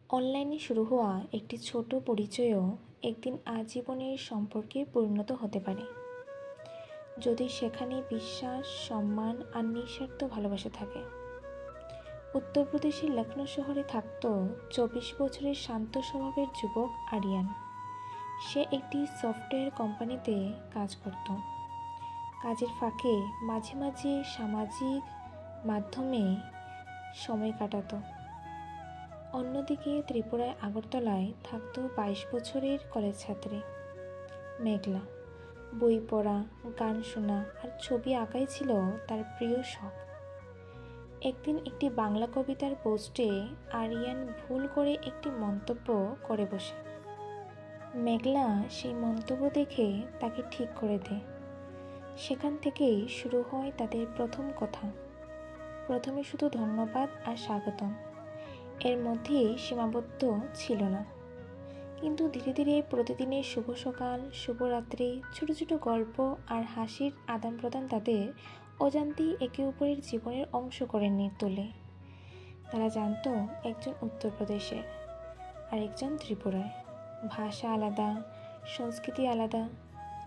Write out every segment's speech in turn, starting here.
অনলাইনে শুরু হওয়া একটি ছোট পরিচয়ও একদিন আজীবনের সম্পর্কে পরিণত হতে পারে, যদি সেখানে বিশ্বাস, সম্মান আর নিঃস্বার্থ ভালোবাসা থাকে। উত্তরপ্রদেশের লখনৌ শহরে থাকত 24 বছরের শান্ত স্বভাবের যুবক আরিয়ান। সে একটি সফটওয়্যার কোম্পানিতে কাজ করত। কাজের ফাঁকে মাঝে মাঝে সামাজিক মাধ্যমে সময় কাটাতো। অন্যদিকে ত্রিপুরায় আগরতলায় থাকত 22 বছরের কলেজ ছাত্রী মেঘলা। বই পড়া, গান শোনা আর ছবি আঁকাই ছিল তার প্রিয় শখ। একদিন একটি বাংলা কবিতার পোস্টে আরিয়ান ভুল করে একটি মন্তব্য করে বসে। মেঘলা সেই মন্তব্য দেখে তাকে ঠিক করে দেয়। সেখান থেকেই শুরু হয় তাদের প্রথম কথা। প্রথমে শুধু ধন্যবাদ আর স্বাগতম, এর মধ্যেই সীমাবদ্ধ ছিল না। কিন্তু ধীরে ধীরে প্রতিদিনের শুভ সকাল, শুভরাত্রি, ছোট ছোট গল্প আর হাসির আদান প্রদান তাদের অজান্তেই একে অপরের জীবনের অংশ করে নিয়ে তোলে। তারা জানতো একজন উত্তরপ্রদেশের আর একজন ত্রিপুরায়। ভাষা আলাদা, সংস্কৃতি আলাদা,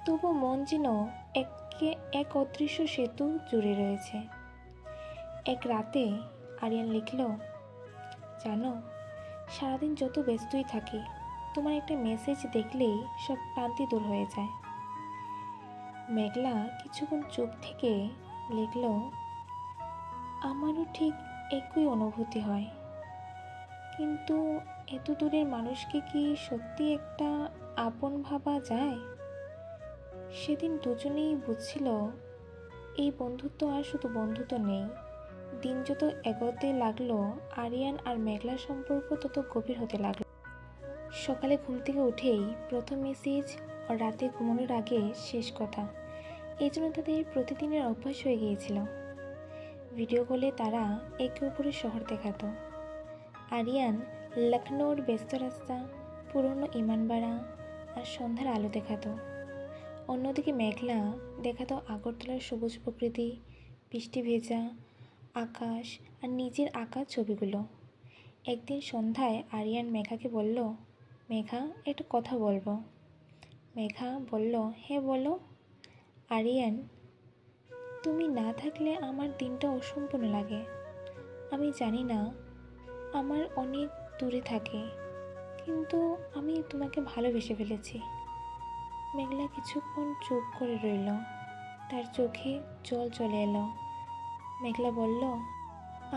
তবু মন যেন এক অদৃশ্য সেতু জুড়ে রয়েছে। এক রাতে আরিয়ান লিখল, জানো, সারাদিন যত ব্যস্তই থাকি, তোমার একটা মেসেজ দেখলেই সব ক্লান্তি দূর হয়ে যায়। মেঘলা কিছুক্ষণ চুপ থেকে লিখল, আমারও ঠিক একই অনুভূতি হয়, কিন্তু এত দূরের মানুষকে কি সত্যি একটা আপন ভাবা যায়? সেদিন দুজনেই বুঝছিল এই বন্ধুত্ব আর শুধু বন্ধুত্ব নেই। দিন যত এগোতে লাগলো, আরিয়ান আর মেঘলার সম্পর্ক তত গভীর হতে লাগলো। সকালে ঘুম থেকে উঠেই প্রথম মেসেজ, আর রাতে ঘুমানোর আগে শেষ কথা। এই জন্য তাদের প্রতিদিনের অভ্যাস হয়ে গিয়েছিল। ভিডিও কলে তারা একে অপরের শহর দেখাতো। আরিয়ান লখনৌর ব্যস্ত রাস্তা, পুরনো ইমানবাড়া আর সন্ধ্যার আলো দেখাতো। অন্যদিকে মেঘলা দেখাতো আগরতলার সবুজ প্রকৃতি, বৃষ্টি ভেজা আকাশ আর নিজের আঁকা ছবিগুলো। একদিন সন্ধ্যায় আরিয়ান মেঘাকে বলল, মেঘা, একটা কথা বলবো। মেঘা বলল, হ্যাঁ বলো। আরিয়ান, তুমি না থাকলে আমার দিনটা অসম্পূর্ণ লাগে। আমি জানি না, আমার অনেক দূরে থাকে, কিন্তু আমি তোমাকে ভালোবেসে ফেলেছি। মেঘলা কিছুক্ষণ চুপ করে রইল, তার চোখে জল চলে এলো। মেঘলা বলল,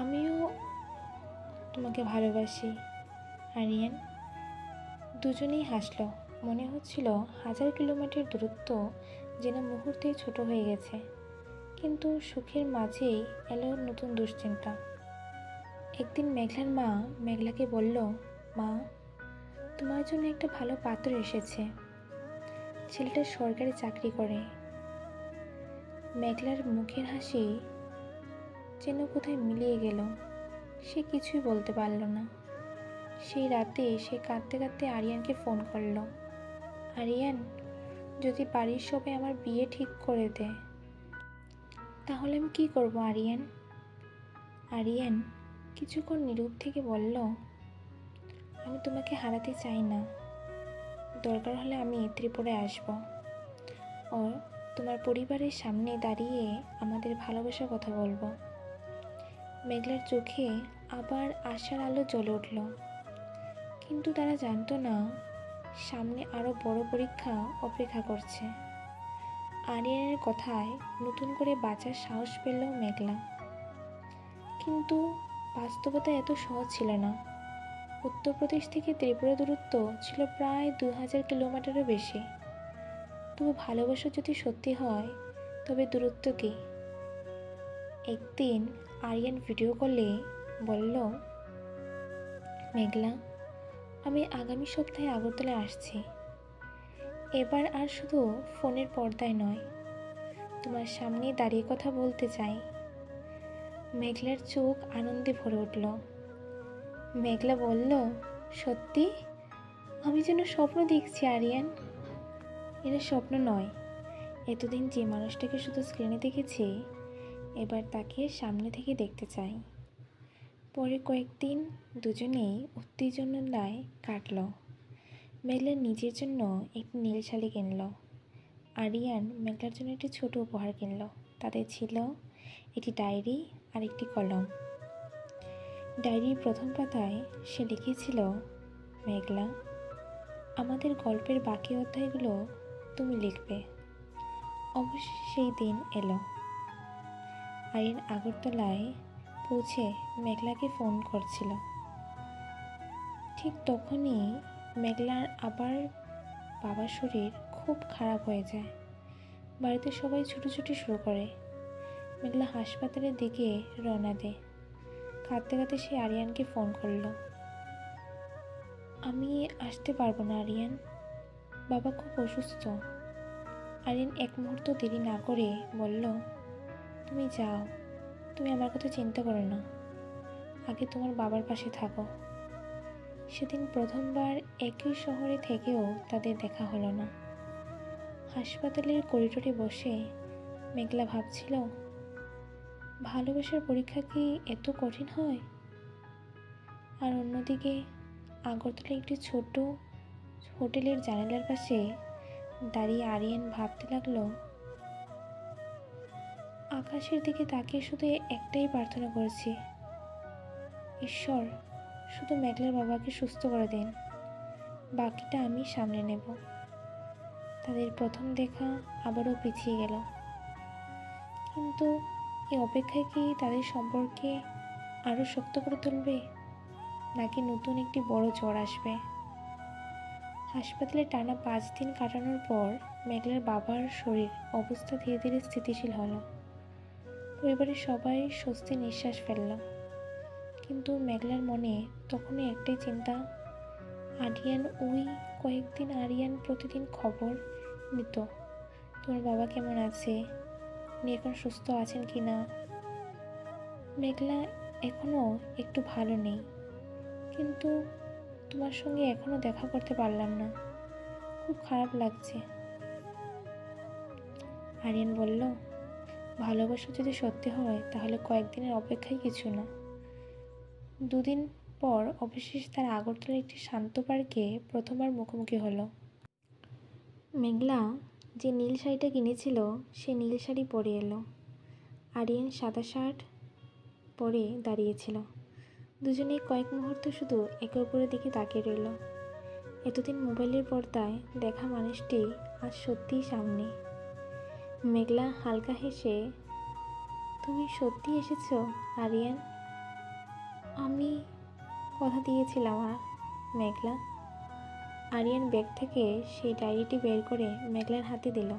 আমিও তোমাকে ভালোবাসি আরিয়ান। দুজনেই হাসল। মনে হচ্ছিল 1000 কিলোমিটার দূরত্ব যেন মুহূর্তে ছোট হয়ে গেছে। কিন্তু সুখের মাঝেই এলো নতুন দুশ্চিন্তা। একদিন মেঘলার মা মেঘলাকে বলল, মা, তোমার জন্য একটা ভালো পাত্র এসেছে। ছেলেটা সরকারি চাকরি করে। মেঘলার মুখের হাসি যেন কোথায় মিলিয়ে গেল। সে কিছুই বলতে পারল না। সেই রাতে সে কাঁদতে কাঁদতে আরিয়ানকে ফোন করল, আরিয়ান, যদি বাড়ির সবাই আমার বিয়ে ঠিক করে দেয়, তাহলে আমি কী করব আরিয়ান? আরিয়ান কিছুক্ষণ নীরব থেকে বলল, আমি তোমাকে হারাতে চাই না। দরকার হলে আমি ত্রিপুরায় আসব, ও তোমার পরিবারের সামনে দাঁড়িয়ে আমাদের ভালোবাসার কথা বলবো। মেঘলার চোখে আবার আশার আলো জ্বলে উঠল। কিন্তু তারা জানতো না, সামনে আরও বড় পরীক্ষা অপেক্ষা করছে। আরিয়ানের কথায় নতুন করে বাঁচার সাহস পেল মেঘলা। কিন্তু বাস্তবতা এত সহজ ছিল না। উত্তরপ্রদেশ থেকে ত্রিপুরা দূরত্ব ছিল প্রায় 2000 কিলোমিটারও বেশি। তবু ভালোবাসা যদি সত্যি হয়, তবে দূরত্ব কি? একদিন আরিয়ান ভিডিও কলে বলল, মেঘলা, আমি আগামী সপ্তাহে আগরতলায় আসছি। এবার আর শুধু ফোনের পর্দায় নয়, তোমার সামনে দাঁড়িয়ে কথা বলতে চাই। মেঘলার চোখ আনন্দে ভরে উঠল। মেঘলা বলল, সত্যি? আমি যেন স্বপ্ন দেখছি আরিয়ান। এটা স্বপ্ন নয়। এতদিন যে মানুষটাকে শুধু স্ক্রিনে দেখেছি, এবার তাকে সামনে থেকে দেখতে চাই। পরে কয়েকদিন দুজনেই উত্তেজনায় কাটল। মেঘলা নিজের জন্য একটি নীল শাড়ি কিনল। আরিয়ান মেঘলার জন্য একটি ছোট উপহার কিনল। তাদের ছিল একটি ডায়েরি আর একটি কলম। ডায়েরির প্রথম পাতায় সে লিখেছিল, মেঘলা, আমাদের গল্পের বাকি অধ্যায়গুলো তুমি লিখবে। অবশ্যই সেই দিন এলো। আরিয়ান আগরতলায় পৌঁছে মেঘলাকে ফোন করছিল। ঠিক তখনই মেঘলার আবার বাবার শরীর খুব খারাপ হয়ে যায়। বাড়িতে সবাই ছুটোছুটি শুরু করে। মেঘলা হাসপাতালের দিকে রওনা দেয়। কাঁদতে কাঁদতে সে আরিয়ানকে ফোন করলো। আমি আসতে পারবো না আরিয়ান, বাবা খুব অসুস্থ। আরিয়ান এক মুহূর্ত দেরি না করে বলল, তুমি যাও, তুমি আমার কথা চিন্তা করো না, আগে তোমার বাবার পাশে থাকো। সেদিন প্রথমবার একই শহরে থেকেও তাদের দেখা হলো না। হাসপাতালের করিডোরে বসে মেঘলা ভাবছিল, ভালোবাসার পরীক্ষা কি এত কঠিন হয়? আর অন্যদিকে আগরতলায় একটি ছোট হোটেলের জানালার পাশে দাঁড়িয়ে আরিয়ান ভাবতে লাগলো, আকাশের দিকে তাকিয়ে শুধু একটাই প্রার্থনা করেছি, ঈশ্বর শুধু মেঘলার বাবাকে সুস্থ করে দিন, বাকিটা আমি সামনে নেব। তাদের প্রথম দেখা আবারও পিছিয়ে গেল। কিন্তু এই অপেক্ষায় কি তাদের সম্পর্কে আরও শক্ত করে তুলবে, নাকি নতুন একটি বড় ঝড় আসবে? হাসপাতালে টানা 5 দিন কাটানোর পর মেঘলার বাবার শরীর অবস্থা ধীরে ধীরে স্থিতিশীল হলো। পরিবারের সবাই স্বস্তি নিঃশ্বাস ফেলল। কিন্তু মেঘলার মনে তখনই একটাই চিন্তা, আরিয়ান প্রতিদিন খবর নিত, তোমার বাবা কেমন আছে, উনি এখন সুস্থ আছেন কি না। মেঘলা এখনও একটু ভালো নেই, কিন্তু তোমার সঙ্গে এখনও দেখা করতে পারলাম না, খুব খারাপ লাগছে। আরিয়ান বলল, ভালোবাসা যদি সত্যি হয় তাহলে কয়েকদিনের অপেক্ষাই কিছু না। 2 দিন পর অবশেষে তার আগরতলার একটি শান্ত পার্কে প্রথমবার মুখোমুখি হলো। মেঘলা যে নীল শাড়িটা কিনেছিল সে নীল শাড়ি পরে এলো। আরিয়ান সাদা শার্ট পরে দাঁড়িয়েছিল। দুজনেই কয়েক মুহূর্ত শুধু একে অপরের দিকে তাকিয়ে রইল। এতদিন মোবাইলের পর্দায় দেখা মানুষটি আজ সত্যিই সামনে। মেঘলা হালকা হেসে, তুমি সত্যি এসেছো আরিয়ান? আমি কথা দিয়েছিলাম মেঘলা। আরিয়ান ব্যাগ থেকে সেই ডায়েরিটি বের করে মেঘলার হাতে দিল।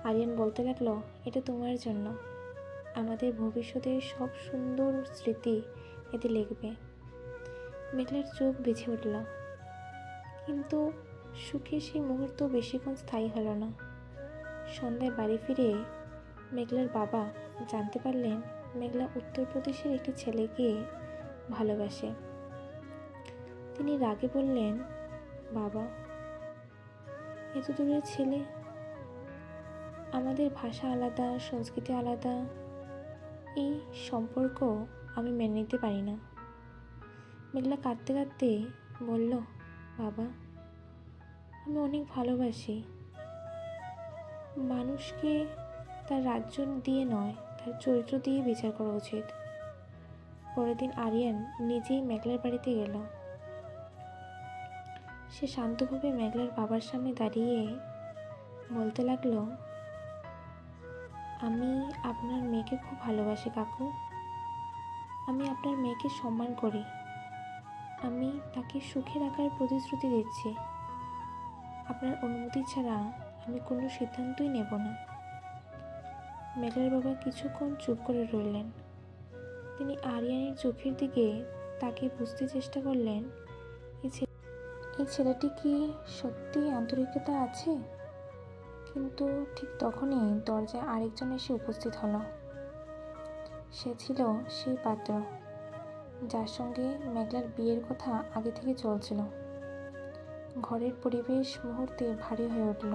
আরিয়ান বলতে লাগলো, এটা তোমার জন্য, আমাদের ভবিষ্যতের সব সুন্দর স্মৃতি এতে লিখবে। মেঘলার চোখ ভিজে উঠল, কিন্তু সুখের সেই মুহূর্ত বেশিক্ষণ স্থায়ী হলো না। সন্ধ্যায় বাড়ি ফিরে মেঘলার বাবা জানতে পারলেন মেঘলা উত্তরপ্রদেশের একটি ছেলেকে ভালোবাসে। তিনি রাগে বললেন, বাবা, এত দূরের ছেলে, আমাদের ভাষা আলাদা, সংস্কৃতি আলাদা, এই সম্পর্ক আমি মেনে নিতে পারি না। মেঘলা কাঁদতে কাঁদতে বলল, বাবা, আমি অনেক ভালোবাসি। মানুষকে তার রাজ্য দিয়ে নয়, তার চরিত্র দিয়ে বিচার করা উচিত। পরের দিন আরিয়ান নিজেই মেঘলার বাড়িতে গেল। সে শান্তভাবে মেঘলার বাবার সামনে দাঁড়িয়ে বলতে লাগলো, আমি আপনার মেয়েকে খুব ভালোবাসি কাকু। আমি আপনার মেয়েকে সম্মান করি। আমি তাকে সুখে রাখার প্রতিশ্রুতি দিচ্ছি। আপনার অনুমতি ছাড়া আমি কোনো সিদ্ধান্তই নেব না। মেঘলার বাবা কিছুক্ষণ চুপ করে রইলেন। তিনি আরিয়ানের চোখের দিকে তাকিয়ে বুঝতে চেষ্টা করলেন, এই ছেলেটি কি সত্যি আন্তরিকতা আছে? কিন্তু ঠিক তখনই দরজায় আরেকজন এসে উপস্থিত হলো। সে ছিল সেই পাত্র যার সঙ্গে মেঘলার বিয়ের কথা আগে থেকে চলছিল। ঘরের পরিবেশ মুহূর্তে ভারী হয়ে উঠল।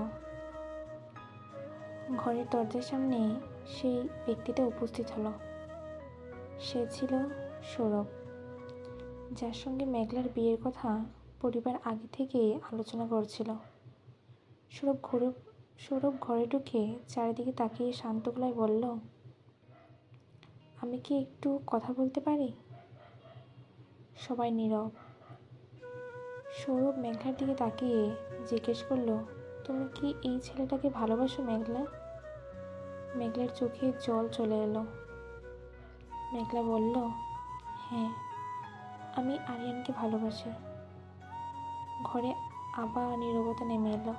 ঘরের দরজার সামনে সেই ব্যক্তিটা উপস্থিত হলো। সে ছিল সৌরভ, যার সঙ্গে মেঘলার বিয়ের কথা পরিবার আগে থেকেই আলোচনা করছিল। সৌরভ ঘরে ঢুকে চারিদিকে তাকিয়ে শান্ত গলায় বলল, আমি কি একটু কথা বলতে পারি? সবাই নীরব। সৌরভ মেঘলার দিকে তাকিয়ে জিজ্ঞেস করলো, তুমি কি এই ছেলেটাকে ভালোবাসো মেঘলা? মেঘলার চোখে জল চলে এলো। মেঘলা বলল, হ্যাঁ, আমি আরিয়ানকে ভালোবাসি। ঘরে আবার নীরবতা নেমে এলো।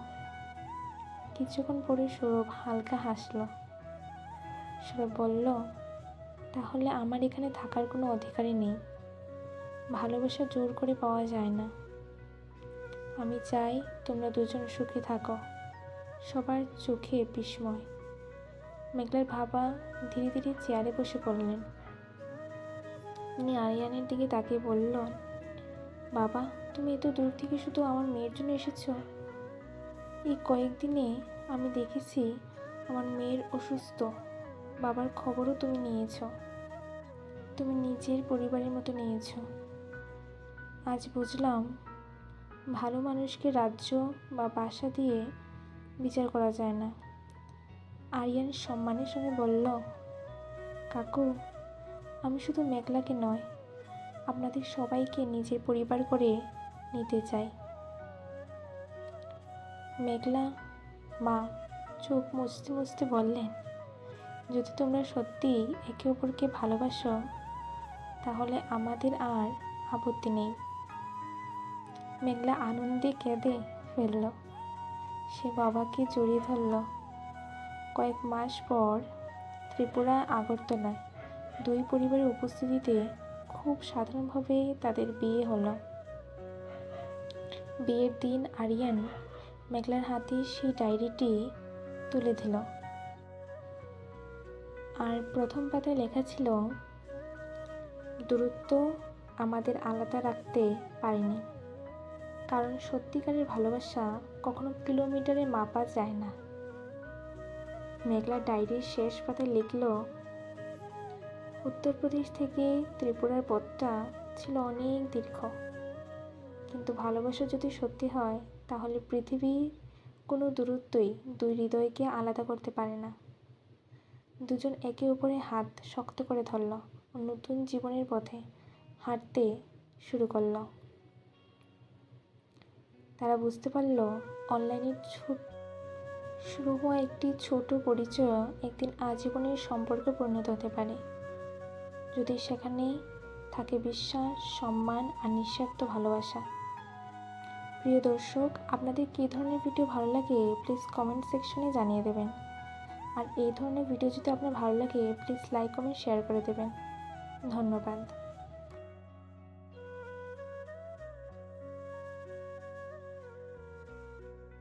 কিছুক্ষণ পরে সৌরভ হালকা হাসলো। সৌরভ বলল, তাহলে আমার এখানে থাকার কোনো অধিকারই নেই। ভালোবাসা জোর করে পাওয়া যায় না। আমি চাই তোমরা দুজন সুখে থাকো। সবার চোখে বিস্ময়। মেঘলার বাবা ধীরে ধীরে চেয়ারে বসে পড়লেন। তিনি আরিয়ানের দিকে তাকিয়ে বলল, বাবা, তুমি এত দূর থেকে শুধু আমার মেয়ের জন্য এসেছো? এই কয়েকদিনে আমি দেখেছি আমার মেয়ের অসুস্থ। বাবার খবরও তুমি নিয়েছ। তুমি নিজের পরিবারের মতো নিয়েছ। আজ বুঝলাম, ভালো মানুষকে রাজ্য বা বাসা দিয়ে বিচার করা যায় না। আরিয়ান সম্মানের সঙ্গে বলল, কাকু, আমি শুধু মেঘলাকে নয়, আপনাদের সবাইকে নিজের পরিবার করে নিতে চাই। মেঘলা মা চোখ মুছতে মুছতে বললেন, যদি তোমরা সত্যি একে অপরকে ভালোবাসো তাহলে আমাদের আর আপত্তি নেই। মেঘলা আনন্দে কেঁদে ফেলল। সে বাবাকে জড়িয়ে ধরল। কয়েক মাস পর ত্রিপুরা আগরতলায় দুই পরিবারের উপস্থিতিতে খুব সাধারণভাবে তাদের বিয়ে হলো। বিয়ের দিন আরিয়ান মেঘলার হাতে সেই ডায়েরিটি তুলে দিল। আর প্রথম পাতায় লেখা ছিল, দূরত্ব আমাদের আলাদা রাখতে পারেনি, কারণ সত্যিকারের ভালোবাসা কখনো কিলোমিটারে মাপা যায় না। মেঘলা ডায়েরির শেষ পাতায় লিখল, উত্তরপ্রদেশ থেকে ত্রিপুরার পথটা ছিল অনেক দীর্ঘ, কিন্তু ভালোবাসা যদি সত্যি হয় তাহলে পৃথিবীর কোনো দূরত্বই দুই হৃদয়কে আলাদা করতে পারে না। দুজন একে অপরের হাত শক্ত করে ধরল ও নতুন জীবনের পথে হাঁটতে শুরু করল। তারা বুঝতে পারল, অনলাইনে শুরু হওয়া একটি ছোট পরিচয় একদিন আজীবনের সম্পর্কে পরিণত হতে পারে, যদি সেখানে থাকে বিশ্বাস, সম্মান আর নিঃস্বার্থ ভালোবাসা। প্রিয় দর্শক, আপনাদের কী ধরনের ভিডিও ভালো লাগে প্লিজ কমেন্ট সেকশনে জানিয়ে দেবেন। আর এই ধরনের ভিডিও যদি আপনার ভালো লাগে প্লিজ লাইক, কমেন্ট, শেয়ার করে দেবেন। ধন্যবাদ।